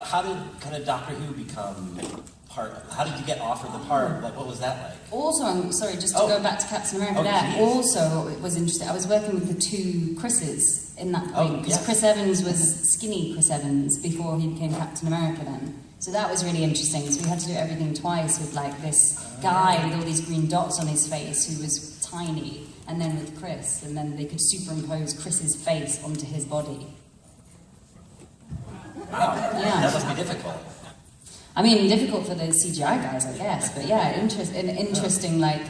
How did kind of Doctor Who become part of, how did you get offered the part? Like, what was that like? Also, I'm sorry, just to go back to Captain America there, also it was interesting, I was working with the two Chris's in that point, because Chris Evans was skinny Chris Evans before he became Captain America then. So that was really interesting, so we had to do everything twice with like this guy with all these green dots on his face who was tiny, and then with Chris, and then they could superimpose Chris's face onto his body. Wow, that must be difficult. I mean, difficult for the CGI guys, I guess, but yeah, an interesting, like,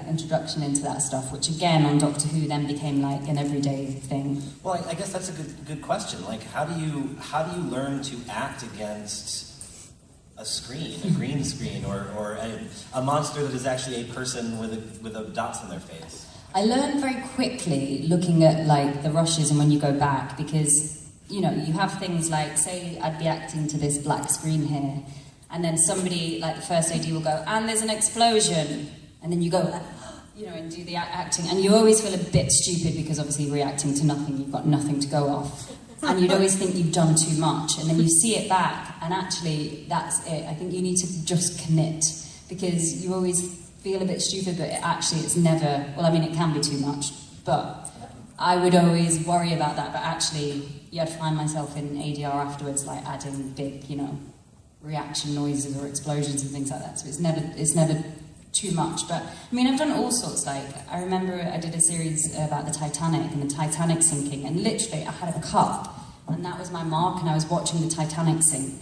introduction into that stuff, which again, on Doctor Who, then became like an everyday thing. Well, I guess that's a good question. Like, how do you learn to act against a screen, a green screen, or a monster that is actually a person with a dots on their face? I learned very quickly looking at like the rushes and when you go back, because you know, you have things like, say I'd be acting to this black screen here, and then somebody, like the first AD will go, and there's an explosion, and then you go, like, you know, and do the acting, and you always feel a bit stupid because obviously reacting to nothing, you've got nothing to go off, and you'd always think you've done too much, and then you see it back, and actually that's it. I think you need to just commit, because you always feel a bit stupid, but actually it's never, well, I mean, it can be too much, but I would always worry about that, but actually, yeah, I'd find myself in ADR afterwards, like adding big, you know, reaction noises or explosions and things like that. So it's never too much. But I mean, I've done all sorts. Like I remember I did a series about the Titanic and the Titanic sinking, and literally I had a cup, and that was my mark, and I was watching the Titanic sink,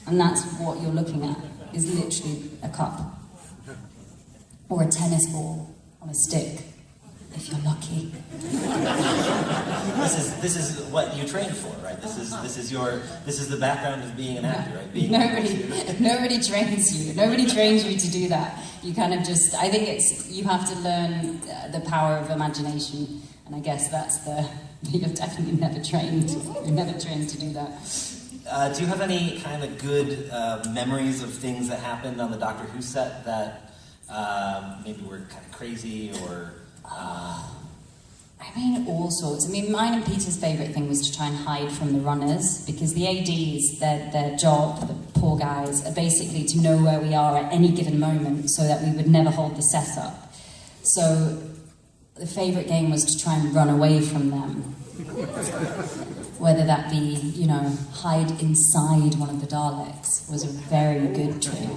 and that's what you're looking at is literally a cup or a tennis ball on a stick. If you're lucky. This is what you trained for, right? This is the background of being an actor, right? Nobody trains you. Nobody trains you to do that. You kind of just, I think you have to learn the power of imagination, and I guess that's you're definitely never trained. You're never trained to do that. Do you have any kind of good memories of things that happened on the Doctor Who set that maybe were kind of crazy or? I mean, all sorts. I mean, mine and Peter's favourite thing was to try and hide from the runners, because the ADs, their job, the poor guys, are basically to know where we are at any given moment so that we would never hold the set up. So the favourite game was to try and run away from them. Whether that be, you know, hide inside one of the Daleks was a very good trick.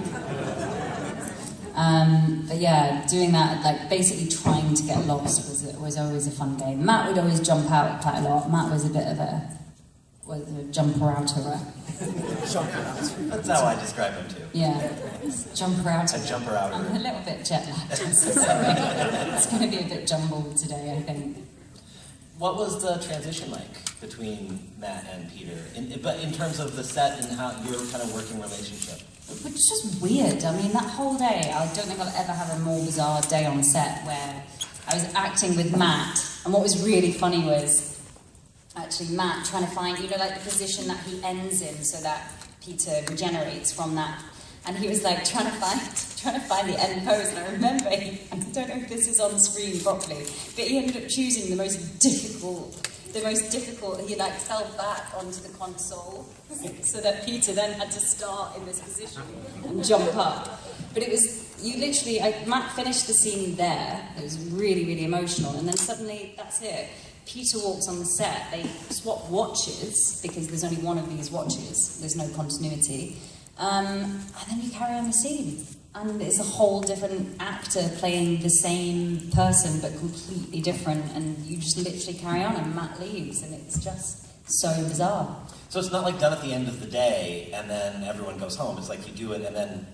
But yeah, doing that, like basically trying to get lost was always a fun game. Matt would always jump out quite a lot. Matt was a bit of a jumper-outer. That's how I describe him too. Yeah, jumper-outer. A jumper-outer. I'm a little bit jet-lagged, so it's going to be a bit jumbled today, I think. What was the transition like between Matt and Peter? But in terms of the set and how your kind of working relationship? Which is just weird. I mean, that whole day, I don't think I'll ever have a more bizarre day on set where I was acting with Matt, and what was really funny was actually Matt trying to find, you know, like the position that he ends in so that Peter regenerates from that. And he was like trying to find the end pose, and I remember, I don't know if this is on screen properly, but he ended up choosing the most difficult, he like fell back onto the console, so that Peter then had to start in this position and jump up. But it was, you literally, Matt finished the scene there, it was really, really emotional, and then suddenly, that's it. Peter walks on the set, they swap watches, because there's only one of these watches, there's no continuity. And then you carry on the scene, and it's a whole different actor playing the same person but completely different, and you just literally carry on, and Matt leaves, and it's just so bizarre. So it's not like done at the end of the day and then everyone goes home. It's like you do it and then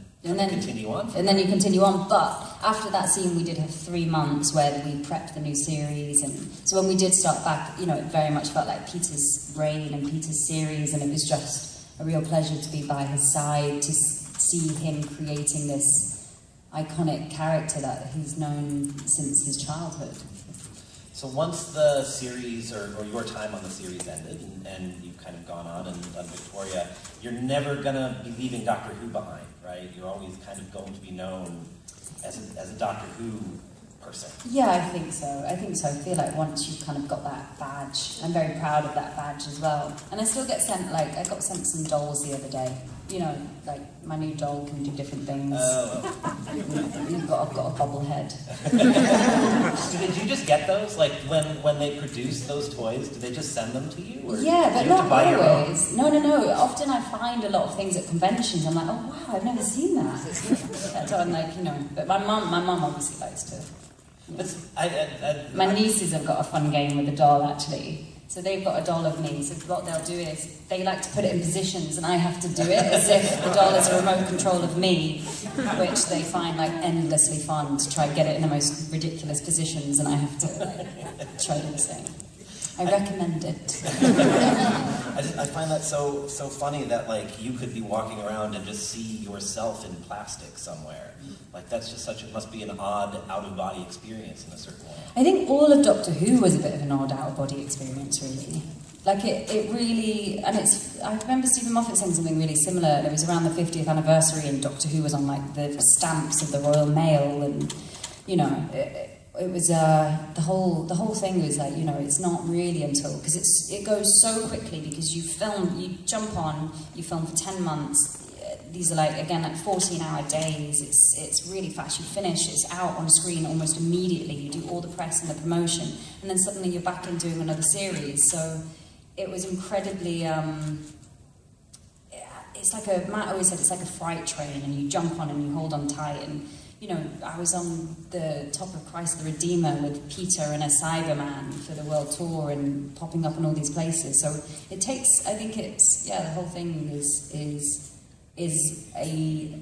continue on. And then you continue on. But after that scene, we did have 3 months where we prepped the new series, and so when we did start back, you know, it very much felt like Peter's reign and Peter's series, and it was just a real pleasure to be by his side, to see him creating this iconic character that he's known since his childhood. So once the series, or your time on the series ended, and you've kind of gone on and done Victoria, you're never going to be leaving Doctor Who behind, right? You're always kind of going to be known as a Doctor Who person? Yeah, I think so. I feel like once you've kind of got that badge, I'm very proud of that badge as well. And I still get sent, like, I got sent some dolls the other day. You know, like, my new doll can do different things. I've got a bobblehead. Did you just get those? Like, when they produce those toys, do they just send them to you? Or yeah, but do you have to buy your own? always. No. Often I find a lot of things at conventions. I'm like, oh wow, I've never seen that. So I'm like, you know, but my mum obviously likes to. My nieces have got a fun game with a doll, actually. So they've got a doll of me, so what they'll do is they like to put it in positions and I have to do it as if the doll is a remote control of me, which they find like endlessly fun to try and get it in the most ridiculous positions, and I have to like, try to do the same. I recommend it. I find that so funny that like you could be walking around and just see yourself in plastic somewhere. Like that's just it must be an odd out-of-body experience in a certain way. I think all of Doctor Who was a bit of an odd out-of-body experience, really. Like it really, and I remember Stephen Moffat saying something really similar. It was around the 50th anniversary and Doctor Who was on like the stamps of the Royal Mail, and you know, it was the whole thing was like, you know, it's not really until, because it goes so quickly, because you jump on, you film for 10 months. These are like, again, like 14-hour days. It's really fast. You finish, it's out on screen almost immediately. You do all the press and the promotion, and then suddenly you're back in doing another series. So it was incredibly. It's like Matt always said, it's like a freight train, and you jump on and you hold on tight. And you know, I was on the top of Christ the Redeemer with Peter and a Cyberman for the world tour, and popping up in all these places. So it takes. I think it's the whole thing is a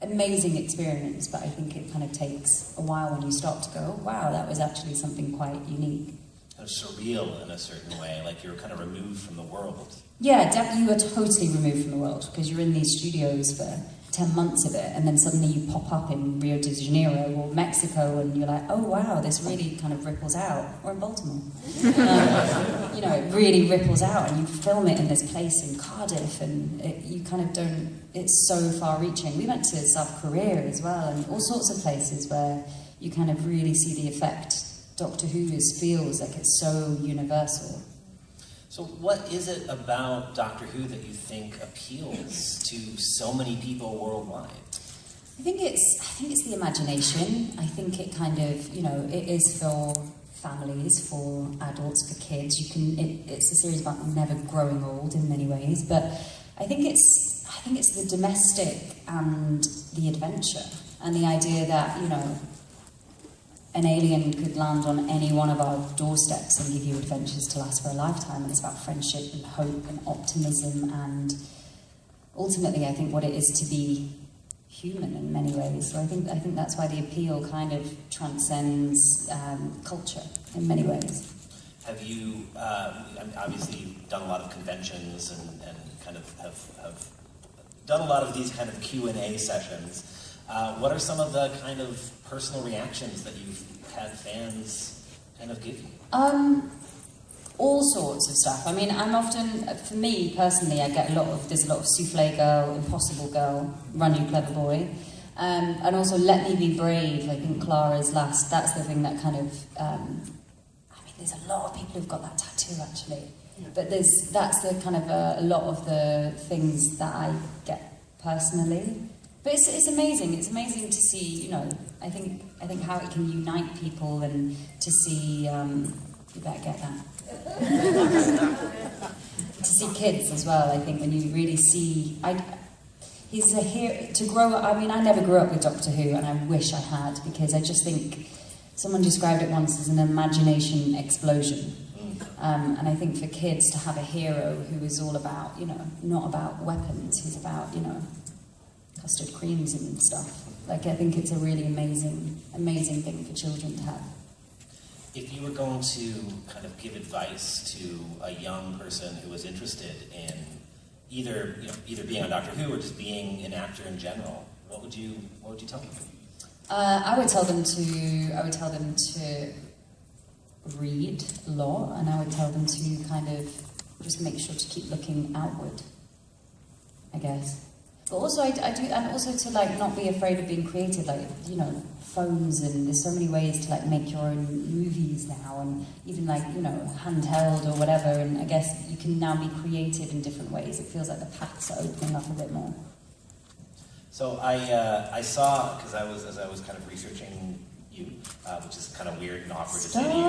amazing experience, but I think it kind of takes a while when you start to go, oh, wow, that was actually something quite unique. Kind of surreal in a certain way, like you're kind of removed from the world. Yeah, you are totally removed from the world, because you're in these studios for 10 months of it, and then suddenly you pop up in Rio de Janeiro or Mexico, and you're like, oh wow, this really kind of ripples out. Or in Baltimore. You know, it really ripples out, and you film it in this place in Cardiff, and you kind of don't, it's so far-reaching. We went to South Korea as well, and all sorts of places where you kind of really see the effect Doctor Who feels like it's so universal. So what is it about Doctor Who that you think appeals to so many people worldwide? I think it's the imagination. I think it kind of, you know, it is for families, for adults, for kids. It's a series about never growing old in many ways, but I think it's the domestic and the adventure, and the idea that, you know, an alien could land on any one of our doorsteps and give you adventures to last for a lifetime, and it's about friendship and hope and optimism, and ultimately I think what it is to be human in many ways. So I think that's why the appeal kind of transcends culture in many ways. Have you obviously done a lot of conventions and kind of have done a lot of these kind of Q&A sessions? What are some of the kind of personal reactions that you've had fans kind of give you? All sorts of stuff. I mean, I'm often, for me personally, I get there's a lot of souffle girl, impossible girl, run you clever boy, and also let me be brave. I think Clara's last, that's the thing that kind of, I mean, there's a lot of people who've got that tattoo actually, but that's the kind of a lot of the things that I get personally. But it's amazing. It's amazing to see, you know, I think how it can unite people, and to see, you better get that. To see kids as well, I think, when you really see, he's a hero, to grow up, I mean, I never grew up with Doctor Who, and I wish I had, because I just think, someone described it once as an imagination explosion. And I think for kids to have a hero who is all about, you know, not about weapons, he's about, you know, custard creams and stuff. Like, I think it's a really amazing thing for children to have. If you were going to kind of give advice to a young person who was interested in either being on Doctor Who or just being an actor in general, what would you tell them? I would tell them to read a lot, and I would tell them to kind of just make sure to keep looking outward, I guess. But also I do, and also to like not be afraid of being creative, like, you know, phones, and there's so many ways to like make your own movies now, and even like, you know, handheld or whatever, and I guess you can now be creative in different ways. It feels like the paths are opening up a bit more. So I saw, because as I was kind of researching you, which is kind of weird and awkward to say to you,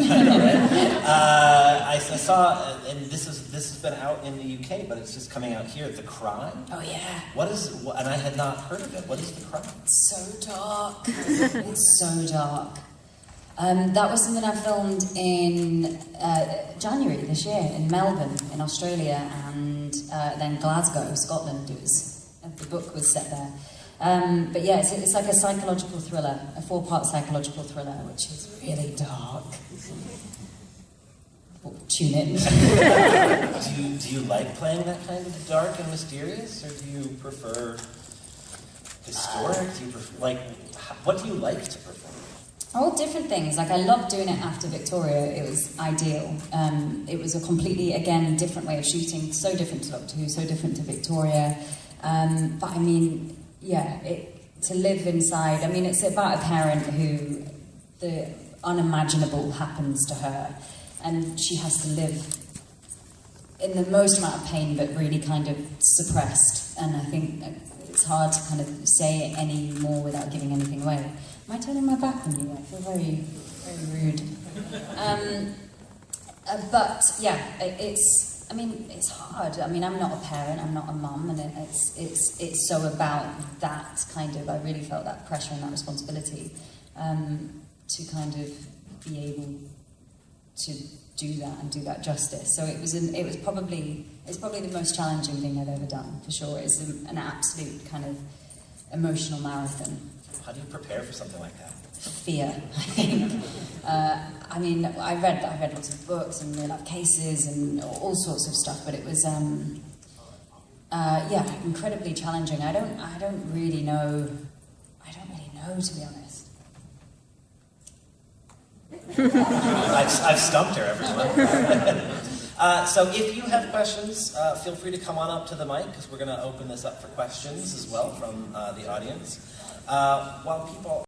right? I saw, and this has been out in the UK, but it's just coming out here. The Crime. Oh yeah. And I had not heard of it. What is The Crime? It's so dark. It's so dark. That was something I filmed in January this year in Melbourne, in Australia, and then Glasgow, Scotland. The book was set there. But yeah, it's like a psychological thriller, a 4-part psychological thriller, which is really dark. Well, tune in. Do you like playing that kind of dark and mysterious, or do you prefer historic? Do you prefer, like, what do you like to perform? All different things. Like, I loved doing it after Victoria. It was ideal. It was a completely, again, different way of shooting. So different to Doctor Who, so different to Victoria. But I mean, yeah, to live inside, I mean, it's about a parent who the unimaginable happens to her, and she has to live in the most amount of pain, but really kind of suppressed. And I think it's hard to kind of say it any more without giving anything away. Am I turning my back on you? I feel very, very rude. But yeah, I mean, it's hard. I mean, I'm not a parent, I'm not a mum, and it's so about that kind of, I really felt that pressure and that responsibility to kind of be able to do that and do that justice. So it's probably the most challenging thing I've ever done, for sure. It's an absolute kind of emotional marathon. How do you prepare for something like that? Fear, I think. I mean, I read lots of books and real life cases and all sorts of stuff, but it was, yeah, incredibly challenging. I don't really know, to be honest. I've stumped her, everyone. So if you have questions, feel free to come on up to the mic, because we're going to open this up for questions as well from the audience. While people